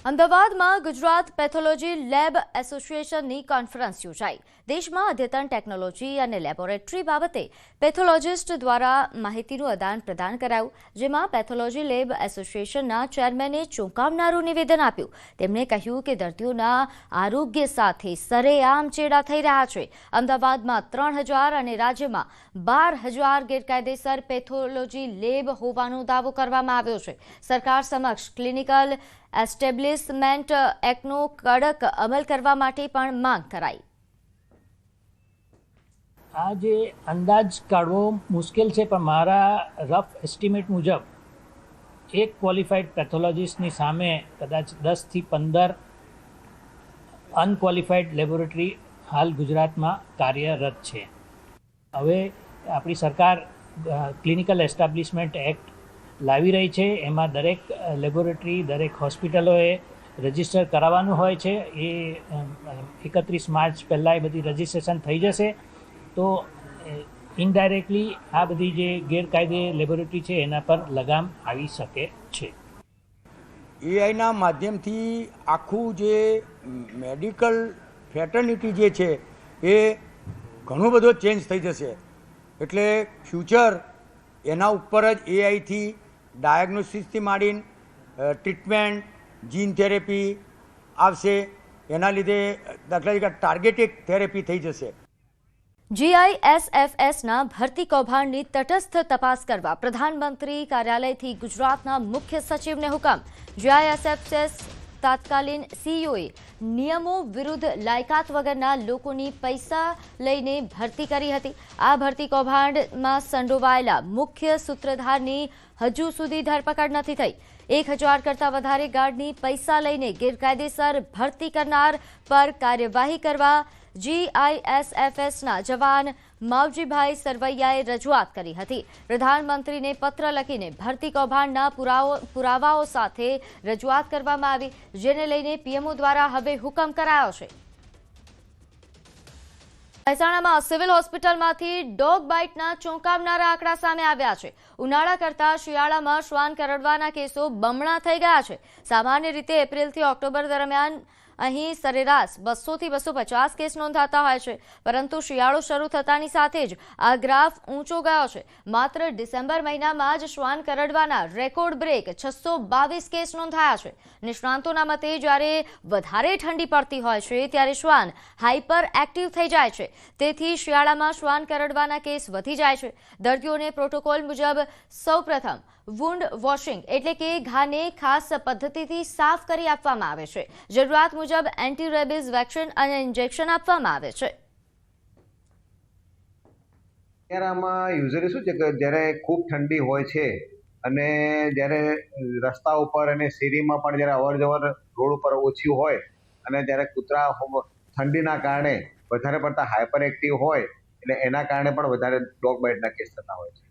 અમદાવાદમાં Gujarat pathology lab એસોસિએશનની conference યોજાઈ। દેશમાં અદ્યતન ટેકનોલોજી અને લેબોરેટરી બાબતે પેથોલોજીસ્ટ દ્વારા માહિતીનું આદાન પ્રદાન કરાયું, જેમાં પેથોલોજી લેબ એસોસિએશનના ચેરમેને ચોંકાવનારું નિવેદન આપ્યું। તેમણે કહ્યું કે દર્દીઓના આરોગ્ય સાથે સરેઆમ ચેડા થઈ રહ્યા છે। અમદાવાદમાં 3000 અને રાજ્યમાં 12000 ગેરકાયદેસર પેથોલોજી લેબ હોવાનો દાવો કરવામાં આવ્યો છે। સરકાર સમક્ષ ક્લિનિકલ એસ્ટેબ્લિશમેન્ટ એક્ટનો કડક અમલ કરવા માટે પણ માંગ કરાઈ। આ જે અંદાજ કાઢવો મુશ્કેલ છે, પણ મારા રફ એસ્ટિમેટ મુજબ એક ક્વોલિફાઈડ પેથોલોજીસ્ટની સામે કદાચ 10 થી 15 અનક્વોલિફાઈડ લેબોરેટરી હાલ ગુજરાતમાં કાર્યરત છે। હવે આપણી સરકાર ક્લિનિકલ એસ્ટાબ્લિશમેન્ટ એક્ટ લાવી રહી છે। એમાં દરેક લેબોરેટરી, દરેક હોસ્પિટલોએ રજિસ્ટર કરાવવાનું હોય છે। એ 31 માર્ચ પહેલાં એ બધી રજિસ્ટ્રેશન થઈ જશે, તો ઇનડાયરેક્ટલી આ બધી જે ગેરકાયદે લેબોરેટરી છે એના પર લગામ આવી શકે છે। એઆઈના માધ્યમથી આખું જે મેડિકલ ફેટર્નિટી જે છે એ ઘણો બધો ચેન્જ થઈ જશે। એટલે ફ્યુચર એના ઉપર જ એઆઈથી ડાયગ્નોસિસથી માંડીને ટ્રીટમેન્ટ, જીન થેરેપી આવશે। એના લીધે દાખલા તરીકે ટાર્ગેટેડ થેરેપી થઈ જશે। જીઆઈએસએફએસના ભરતી કૌભાંડની તટસ્થ તપાસ કરવા પ્રધાનમંત્રી કાર્યાલયથી ગુજરાતના મુખ્ય સચિવને હુકમ। જીઆઈએસએફએસ તાત્કાલિન સીઈઓએ નિયમો વિરુદ્ધ લાયકાત વગરના લોકોની પૈસા લઈને ભરતી કરી હતી। આ ભરતી કૌભાંડમાં સંડોવાયેલા મુખ્ય સૂત્રધારની હજુ સુધી ધરપકડ નથી થઈ। 1000 કરતાં વધારે ગાર્ડની પૈસા લઈને ગેરકાયદેસર ભરતી કરનાર પર કાર્યવાહી કરવા જીઆઈએસએફએસના જવાન માવજીભાઈ સરવૈયાએ રજૂઆત કરી હતી। પ્રધાનમંત્રીને પત્ર લખીને ભરતી કૌભાંડના પુરાવાઓ સાથે રજૂઆત કરવામાં આવી, જેને લઈને પીએમઓ દ્વારા હવે હુકમ કરાયો છે। મહેસાણામાં સિવિલ હોસ્પિટલમાંથી ડોગ બાઇટના ચોંકાવનારા આંકડા સામે આવ્યા છે। ઉનાળા કરતાં શિયાળામાં શ્વાન કરડવાના કેસો બમણા થઈ ગયા છે। સામાન્ય રીતે એપ્રિલથી ઓક્ટોબર દરમિયાન અહીં સરેરાશ 200 થી 250 કેસ નોંધાતા હોય છે, પરંતુ શિયાળો શરૂ થતાની સાથે જ આ ગ્રાફ ઊંચો ગયો છે। માત્ર ડિસેમ્બર મહિનામાં જ શ્વાન કરડવાના રેકોર્ડ બ્રેક 622 કેસ નોંધાયા છે। નિષ્ણાંતોના મતે જ્યારે વધારે ઠંડી પડતી હોય છે ત્યારે શ્વાન હાઇપર એક્ટિવ થઈ જાય છે, તેથી શિયાળામાં શ્વાન કરડવાના કેસ વધી જાય છે। દર્દીઓને પ્રોટોકોલ મુજબ સૌપ્રથમ વુન્ડ વોશિંગ એટલે કે ઘાને ખાસ પદ્ધતિથી સાફ કરી આપવામાં આવે છે। જરૂરિયાત મુજબ એન્ટી રેબિઝ વેક્સિન અને ઇન્જેક્શન આપવામાં આવે છે। આમાં યુઝલી શું છે કે જ્યારે ખૂબ ઠંડી હોય છે અને જ્યારે રસ્તા ઉપર અને શેરીમાં પણ જ્યારે અવર જવર રોડ ઉપર ઓછી હોય અને જ્યારે કૂતરા ઠંડીના કારણે વધારે પડતા હાઇપર એક્ટિવ હોય, એટલે એના કારણે પણ વધારે ડોગ બાઇટના કેસ થતા હોય છે।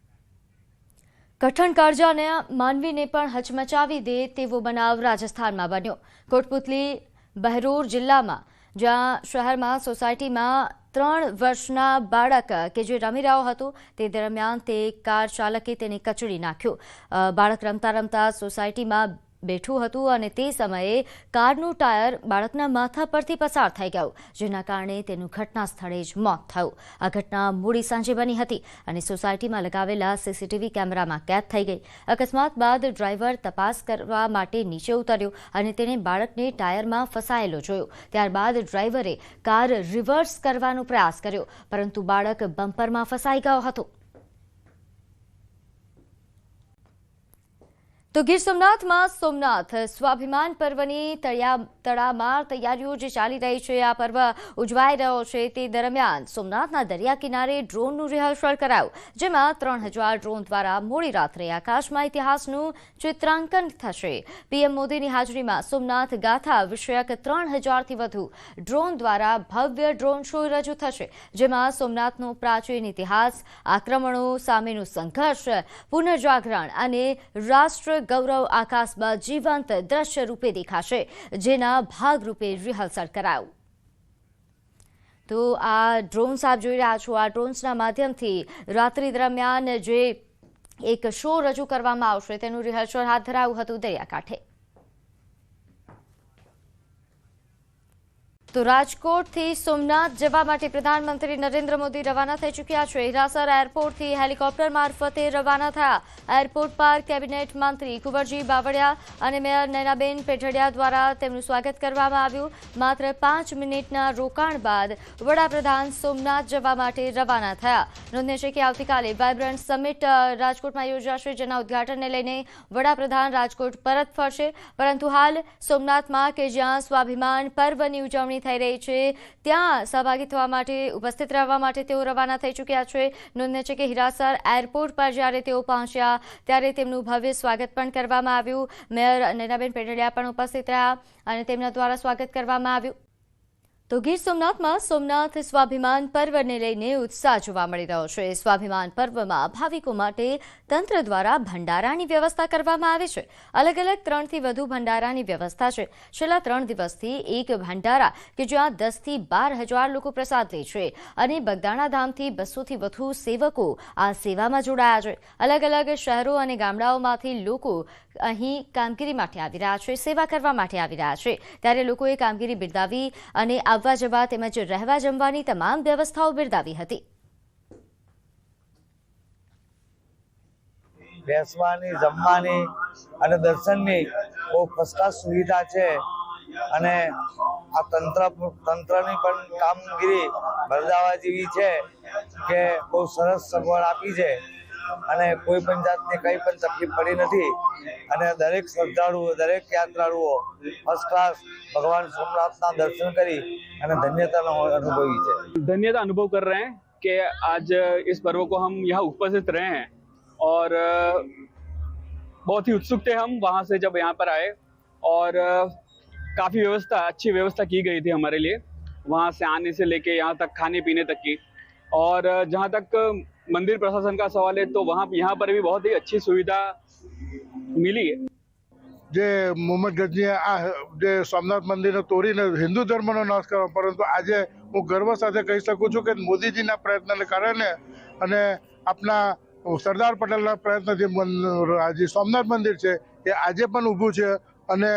કઠણ કાળજાને માનવીને પણ હચમચાવી દે તેવો બનાવ રાજસ્થાનમાં બન્યો। કોટપુતલી બહરોર જિલ્લામાં જ્યાં શહેરમાં સોસાયટીમાં 3 વર્ષના બાળક કે જે રમી રહ્યો હતો તે દરમિયાન તે કાર ચાલકે તેને કચડી નાખ્યો। બાળક રમતા રમતા સોસાયટીમાં બેઠું હતું અને તે સમયે કારનું ટાયર બાળકના માથા પરથી પસાર થઈ ગયું, જેના કારણે તેનું ઘટના સ્થળે જ મોત થયું। આ ઘટના મોડી સાંજે બની હતી અને સોસાયટીમાં લગાવેલા સીસીટીવી કેમેરામાં કેદ થઈ ગઈ। અકસ્માત બાદ ડ્રાઈવર તપાસ કરવા માટે નીચે ઉતર્યો અને તેણે બાળકને ટાયરમાં ફસાયેલો જોયો। ત્યારબાદ ડ્રાઈવરે કાર રિવર્સ કરવાનો પ્રયાસ કર્યો, પરંતુ બાળક બમ્પરમાં ફસાઈ ગયો હતો। તો ગીર સોમનાથમાં સોમનાથ સ્વાભિમાન પર્વની તડામાર તૈયારીઓ જે ચાલી રહી છે, આ પર્વ ઉજવાઈ રહ્યો છે તે દરમિયાન સોમનાથના દરિયા કિનારે ડ્રોનનું રિહર્સલ કરાયું, જેમાં 3000 ડ્રોન દ્વારા મોડી રાત્રે આકાશમાં ઇતિહાસનું ચિત્રાંકન થશે। પીએમ મોદીની હાજરીમાં સોમનાથ ગાથા વિષયક 3000થી વધુ ડ્રોન દ્વારા ભવ્ય ડ્રોન શો રજૂ થશે, જેમાં સોમનાથનો પ્રાચીન ઇતિહાસ, આક્રમણો સામેનો સંઘર્ષ, પુનર્જાગરણ અને રાષ્ટ્ર ગૌરવ આકાશમાં જીવંત દ્રશ્ય રૂપે દેખાશે, જેના ભાગરૂપે રિહર્સલ કરાયું। તો આ ડ્રોન્સ આપ જોઈ રહ્યા છો, આ ડ્રોન્સના માધ્યમથી રાત્રિ દરમિયાન જે એક શો રજૂ કરવામાં આવશે તેનું રિહર્સલ હાથ ધરાયું હતું દરિયાકાંઠે। તો રાજકોટથી સોમનાથ જવા માટે પ્રધાનમંત્રી નરેન્દ્ર મોદી રવાના થઈ ચૂક્યા છે। હિરાસર એરપોર્ટથી હેલિકોપ્ટર મારફતે રવાના થયા। એરપોર્ટ પર કેબિનેટ મંત્રી કુંવરજી બાવળિયા અને મેયર નયનાબેન પેઢડિયા દ્વારા તેમનું સ્વાગત કરવામાં આવ્યું। માત્ર 5 મિનિટના રોકાણ બાદ વડાપ્રધાન સોમનાથ જવા માટે રવાના થયા। નોંધનીય છે કે આવતીકાલે વાઇબ્રન્ટ સમિટ રાજકોટમાં યોજાશે, જેના ઉદ્ઘાટનને લઈને વડાપ્રધાન રાજકોટ પરત ફરશે। પરંતુ હાલ સોમનાથમાં કે જ્યાં સ્વાભિમાન પર્વની ઉજવણી થઈ રહી છે, ત્યાં સહભાગી થવા માટે, ઉપસ્થિત રહેવા માટે તેઓ રવાના થઈ ચૂક્યા છે। નોંધનીય છે કે હિરાસર એરપોર્ટ પર જ્યારે તેઓ પહોંચ્યા ત્યારે તેમનું ભવ્ય સ્વાગત પણ કરવામાં આવ્યું। મેયર નયનાબેન પેઢડિયા પણ ઉપસ્થિત રહ્યા અને તેમના દ્વારા સ્વાગત કરવામાં આવ્યું। તો ગીર સોમનાથમાં સોમનાથ સ્વાભિમાન પર્વને લઈને ઉત્સાહ જોવા મળી રહ્યો છે। સ્વાભિમાન પર્વમાં ભાવિકો માટે તંત્ર દ્વારા ભંડારાની વ્યવસ્થા કરવામાં આવે છે। અલગ અલગ 3 થી વધુ ભંડારાની વ્યવસ્થા છે। છેલ્લા 3 દિવસથી એક ભંડારા કે જ્યાં 10 થી 12 હજાર લોકો પ્રસાદ લે છે અને બગદાણા ધામથી 200 થી વધુ સેવકો આ સેવામાં જોડાયા છે। અલગ અલગ શહેરો અને ગામડાઓમાંથી લોકો અહીં કામગીરી માટે આવી રહ્યા છે, સેવા કરવા માટે આવી રહ્યા છે। ત્યારે લોકોએ કામગીરી બિરદાવી અને આવવા જવા તેમજ રહેવા જમવાની તમામ વ્યવસ્થાઓ બિરદાવી હતી। બેસવાની, જમવાની અને દર્શનની બહુ ફર્સ્ટ ક્લાસ સુવિધા છે અને આ તંત્રની પણ કામગીરી બિરદાવવા જેવી છે કે બહુ સરસ સગવડ આપી છે અને કોઈ પણ જાતની કંઈ પણ તકલીફ પડી નથી અને દરેક શ્રદ્ધાળુઓ, દરેક યાત્રાળુઓ ફર્સ્ટ ક્લાસ भगवान सोमनाथ का दर्शन करी અને ધન્યતા अनुभवी है। धन्यता अनुभव कर रहे हैं कि आज इस पर्व को हम यहाँ उपस्थित रहे हैं और बहुत ही उत्सुक थे हम वहाँ से जब यहाँ पर आए और काफ़ी अच्छी व्यवस्था की गई थी हमारे लिए, वहाँ से आने से लेके यहाँ तक खाने पीने तक की। और जहाँ तक मंदिर प्रशासन का सवाल है तो यहाँ पर भी बहुत ही अच्छी सुविधा मिली है। જે મોહમ્મદ ગજનીએ આ જે સોમનાથ મંદિરને તોડીને હિન્દુ ધર્મનો નાશ કર્યો, પરંતુ આજે હું ગર્વ સાથે કહી શકું છું કે મોદીજીના પ્રયત્નને કારણે અને આપણા સરદાર પટેલના પ્રયત્નથી આજે સોમનાથ મંદિર છે એ આજે પણ ઊભું છે અને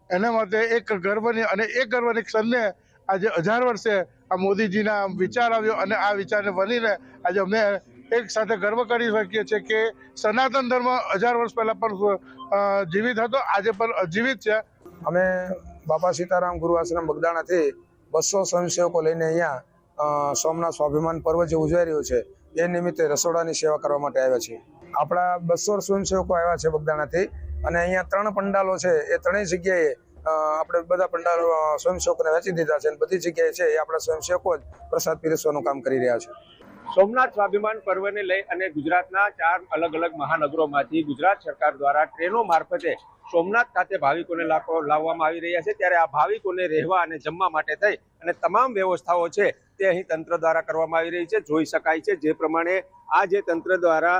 એના માટે એક ગર્વની ક્ષણને આજે 1000 વર્ષે આ મોદીજીના વિચાર આવ્યો અને આ વિચારને બનીને આજે અમે એક સાથે ગર્વ કરી શકીએ છીએ કે સનાતન ધર્મ 1000 વર્ષ પહેલા પણ જીવિત હતો, આજે પણ અજીવિત છે। અમે બાપા સીતારામ ગુરુ આશ્રમ બગદાણાથી 200 સ્વયંસેવકો લઈને અહીંયા સોમનાથ સ્વાભિમાન પર્વ જે ઉજવાઈ રહ્યું છે એ નિમિત્તે રસોડાની સેવા કરવા માટે આવ્યા છીએ। આપણા 200 સ્વયંસેવકો આવ્યા છે બગદાણાથી અને અહીંયા 3 પંડાલો છે, એ 3 જગ્યાએ આપણે બધા પંડાલો સ્વયંસેવકોને વેચી દીધા છે અને બધી જગ્યાએ છે એ આપણા સ્વયંસેવકો જ પ્રસાદ પીરસવાનું કામ કરી રહ્યા છે। સોમનાથ સ્વાભિમાન પર્વને લઈ અને ગુજરાતના 4 અલગ અલગ મહાનગરોમાંથી ગુજરાત સરકાર દ્વારા ટ્રેનો મારફતે સોમનાથ ખાતે ભાવિકોને લાવવામાં આવી રહ્યા છે। ત્યારે આ ભાવિકોને રહેવા અને જમવા માટે થઈ અને તમામ વ્યવસ્થાઓ છે તે અહીં તંત્ર દ્વારા કરવામાં આવી રહી છે। જોઈ શકાય છે જે પ્રમાણે આ જે તંત્ર દ્વારા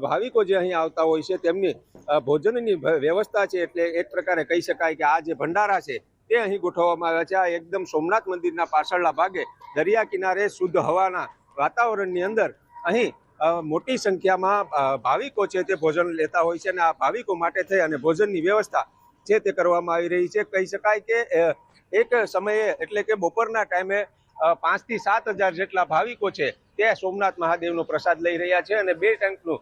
ભાવિકો જે અહીં આવતા હોય છે તેમની ભોજનની વ્યવસ્થા છે, એટલે એક પ્રકારે કહી શકાય કે આ જે ભંડારા છે તે અહીં ગોઠવવામાં આવ્યા છે। આ એકદમ સોમનાથ મંદિરના પાછળના ભાગે દરિયા કિનારે શુદ્ધ હવાના વાતાવરણની અંદર અહીં મોટી સંખ્યામાં ભાવિકો છે તે ભોજન લેતા હોય છે અને આ ભાવિકો માટે થઈ અને ભોજનની વ્યવસ્થા છે તે કરવામાં આવી રહી છે। કહી શકાય કે એક સમયે એટલે કે બપોરના ટાઈમે 5 થી 7 હજાર જેટલા ભાવિકો છે તે સોમનાથ મહાદેવનો પ્રસાદ લઈ રહ્યા છે અને 2 ટાઈમનું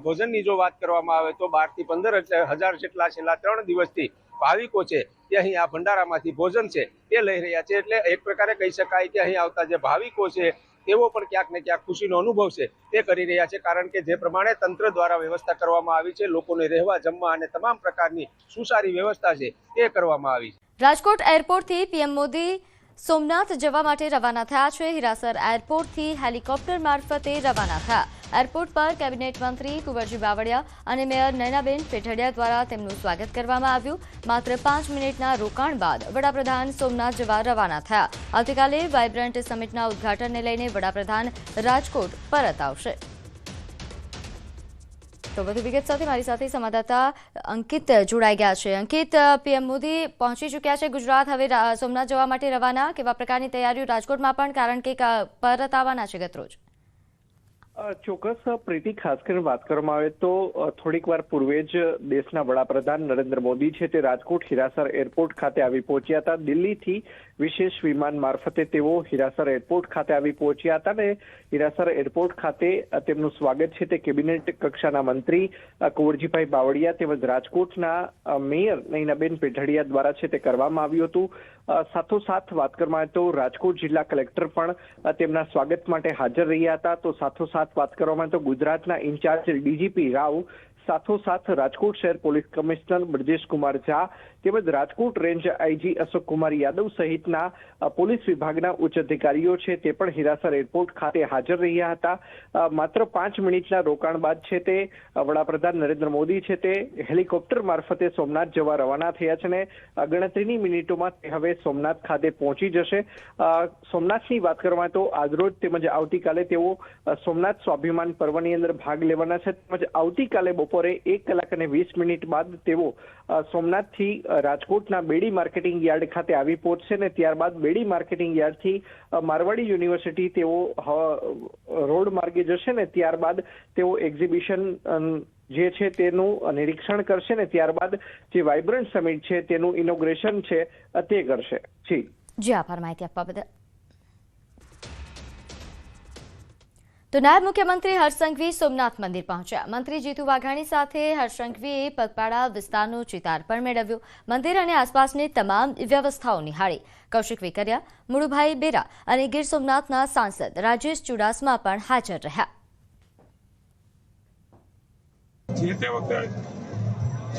ભોજનની જો વાત કરવામાં આવે તો 12 થી 15 હજાર જેટલા છેલ્લા 3 દિવસથી ભાવિકો છે તે અહીં આ ભંડારામાંથી ભોજન છે તે લઈ રહ્યા છે। એટલે એક પ્રકારે કહી શકાય કે અહીં આવતા જે ભાવિકો છે તેઓ પણ ક્યાંક ને ક્યાંક ખુશીનો અનુભવ છે તે કરી રહ્યા છે, કારણ કે જે પ્રમાણે તંત્ર દ્વારા વ્યવસ્થા કરવામાં આવી છે, લોકોને રહેવા જમવા અને તમામ પ્રકારની સુસારી વ્યવસ્થા છે તે કરવામાં આવી છે। રાજકોટ એરપોર્ટથી પીએમ મોદી સોમનાથ જવા માટે રવાના થયા છે। હિરાસર એરપોર્ટથી હેલિકોપ્ટર મારફતે રવાના થયા। એરપોર્ટ પર કેબિનેટ મંત્રી કુંવરજી બાવળિયા અને મેયર નયનાબેન પેઢડિયા દ્વારા તેમનું સ્વાગત કરવામાં આવ્યું। માત્ર 5 મિનિટના રોકાણ બાદ વડાપ્રધાન સોમનાથ જવા રવાના થયા। આવતીકાલે વાઇબ્રન્ટ સમિટના ઉદ્ઘાટનને લઈને વડાપ્રધાન રાજકોટ પરત આવશે। તો વધુ વિગત સાથે મારી સાથે સંવાદદાતા અંકિત જોડાઈ ગયા છે। અંકિત, પીએમ મોદી પહોંચી ચૂક્યા છે ગુજરાત, હવે સોમનાથ જવા માટે રવાના, કેવા પ્રકારની તૈયારીઓ રાજકોટમાં પણ, કારણ કે પરત આવવાના છે ગતરોજ? ચોક્કસ પ્રીતિ, ખાસ કરીને વાત કરવામાં આવે તો થોડીક વાર પૂર્વે જ દેશના વડાપ્રધાન નરેન્દ્ર મોદી છે તે રાજકોટ હિરાસર એરપોર્ટ ખાતે આવી પહોંચ્યા હતા. દિલ્હીથી વિશેષ વિમાન મારફતે તેઓ હિરાસર એરપોર્ટ ખાતે આવી પહોંચ્યા હતા ને હિરાસર એરપોર્ટ ખાતે તેમનું સ્વાગત છે તે કેબિનેટ કક્ષાના મંત્રી કુંવરજીભાઈ બાવળિયા તેમજ રાજકોટના મેયર નયનાબેન પેઢડિયા દ્વારા છે તે કરવામાં આવ્યું હતું. સાથોસાથ વાત કરવામાં આવે તો રાજકોટ જિલ્લા કલેક્ટર પણ તેમના સ્વાગત માટે હાજર રહ્યા હતા. તો સાથોસાથ વાત કરવામાં આવે તો ગુજરાતના ઇન્ચાર્જ ડીજીપી રાવ, સાથોસાથ રાજકોટ શહેર પોલીસ કમિશનર બ્રજેશ કુમાર ઝા તેમજ રાજકોટ રેન્જ આઈજી અશોક કુમાર યાદવ સહિતના પોલીસ વિભાગના ઉચ્ચ અધિકારીઓ છે તે પણ હિરાસર એરપોર્ટ ખાતે હાજર રહ્યા હતા. માત્ર 5 મિનિટના રોકાણ બાદ છે તે વડાપ્રધાન નરેન્દ્ર મોદી છે તે હેલિકોપ્ટર મારફતે સોમનાથ જવા રવાના થયા છે ને ગણતરીની મિનિટોમાં તે હવે સોમનાથ ખાતે પહોંચી જશે. સોમનાથની વાત કરવામાં તો આજરોજ તેમજ આવતીકાલે તેઓ સોમનાથ સ્વાભિમાન પર્વની અંદર ભાગ લેવાના છે તેમજ આવતીકાલે બપોરે 1 કલાક અને 20 મિનિટ બાદ તેઓ સોમનાથથી રાજકોટના બેડી માર્કેટિંગ યાર્ડ ખાતે આવી પહોંચશે ને ત્યારબાદ બેડી માર્કેટિંગ યાર્ડથી મારવાડી યુનિવર્સિટી તેઓ રોડ માર્ગે જશે ને ત્યારબાદ તેઓ એક્ઝિબિશન જે છે તેનું નિરીક્ષણ કરશે ને ત્યારબાદ જે વાઇબ્રન્ટ સમિટ છે તેનું ઇનોગ્રેશન છે તે કરશે. જી આભાર માહિતી આપવા બદલ. તો નાયબ મુખ્યમંત્રી હર્ષ સંઘવી સોમનાથ મંદિર પહોંચ્યા. મંત્રી જીતુ વાઘાણી સાથે હર્ષ સંઘવીએ પગપાળા વિસ્તારનો ચિતાર પણ મેળવ્યો. મંદિર અને આસપાસની તમામ વ્યવસ્થાઓ નિહાળી. કૌશિક વેકરિયા, મુળુભાઈ બેરા અને ગીર સોમનાથના સાંસદ રાજેશ ચુડાસમા પણ હાજર રહ્યા. જે તે વખતે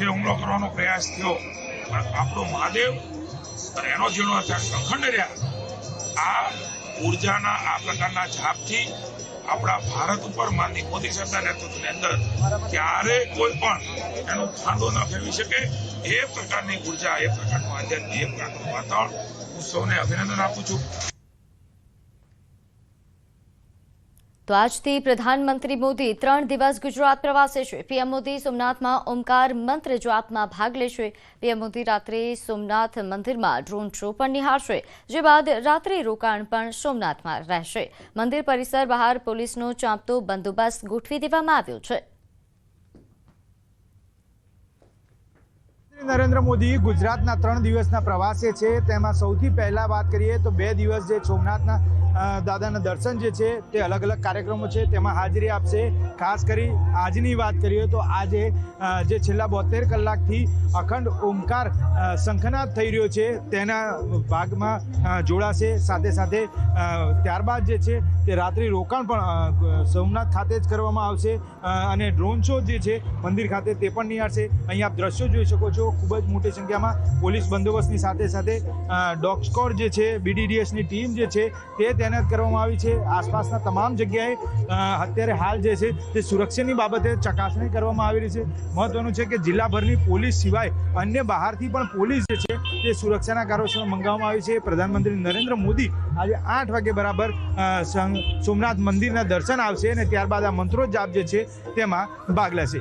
જે હુમલો કરવાનો પ્રયાસ થયો, આપણો મહાદેવ અને એનો જીર્ણોદ્ધાર અખંડ રહ્યા. આ ઉર્જાના આ પ્રકારના જાપથી આપણા ભારત ઉપર માનની મોદી સરકાર નેતૃત્વની અંદર ક્યારે કોઈ પણ એનો ખાંડો ન ફેરવી શકે એ પ્રકારની ઉર્જા, એ પ્રકારનું આધ્યાત્મિક, એ પ્રકારનું વાતાવરણ હું સૌને અભિનંદન આપું છું. તો આજથી પ્રધાનમંત્રી મોદી 3 દિવસ ગુજરાત પ્રવાસે છે. પીએમ મોદી સોમનાથમાં ઓમકાર મંત્ર જાપમાં ભાગ લેશે. પીએમ મોદી રાત્રે સોમનાથ મંદિરમાં ડ્રોન શો પણ નિહાળશે, જે બાદ રાત્રિ રોકાણ પણ સોમનાથમાં રહેશે. મંદિર પરિસર બહાર પોલીસનો ચાંપતો બંદોબસ્ત ગોઠવી દેવામાં આવ્યો છે. નરેન્દ્ર મોદી ગુજરાતના 3 દિવસના પ્રવાસે છે. તેમાં સૌથી પહેલા વાત કરીએ તો 2 દિવસ જે સોમનાથના દાદાના દર્શન જે છે તે અલગ અલગ કાર્યક્રમો છે તેમાં હાજરી આપશે. ખાસ કરી આજની વાત કરીએ તો આજે જે છેલ્લા 72 કલાકથી અખંડ ઓમકાર શંખનાદ થઈ રહ્યો છે તેના ભાગમાં જોડાશે. સાથે સાથે ત્યારબાદ જે છે તે રાત્રિ રોકાણ પણ સોમનાથ ખાતે જ કરવામાં આવશે અને ડ્રોન શો જે છે મંદિર ખાતે તે પણ નિહાળશે. અહીં આપ દ્રશ્યો જોઈ શકો છો, ખૂબ જ મોટી સંખ્યામાં પોલીસ બંદોબસ્તની સાથે સાથે ડોગ સ્કોડ જે છે, BDDSની ટીમ જે છે તે તૈનાત કરવામાં આવી છે. આસપાસના તમામ જગ્યાએ અત્યારે હાલ જે છે તે સુરક્ષાની બાબતે ચકાસણી કરવામાં આવી રહી છે. મહત્વનું છે કે જિલ્લાભરની પોલીસ સિવાય અન્ય બહારથી પણ પોલીસ જે છે તે સુરક્ષાના કાર્યો મંગાવવામાં આવી છે. પ્રધાનમંત્રી નરેન્દ્ર મોદી આજે 8 વાગે બરાબર સોમનાથ મંદિરના દર્શન આવશે અને ત્યારબાદ આ મંત્રો જાપ જે છે તેમાં ભાગ લેશે.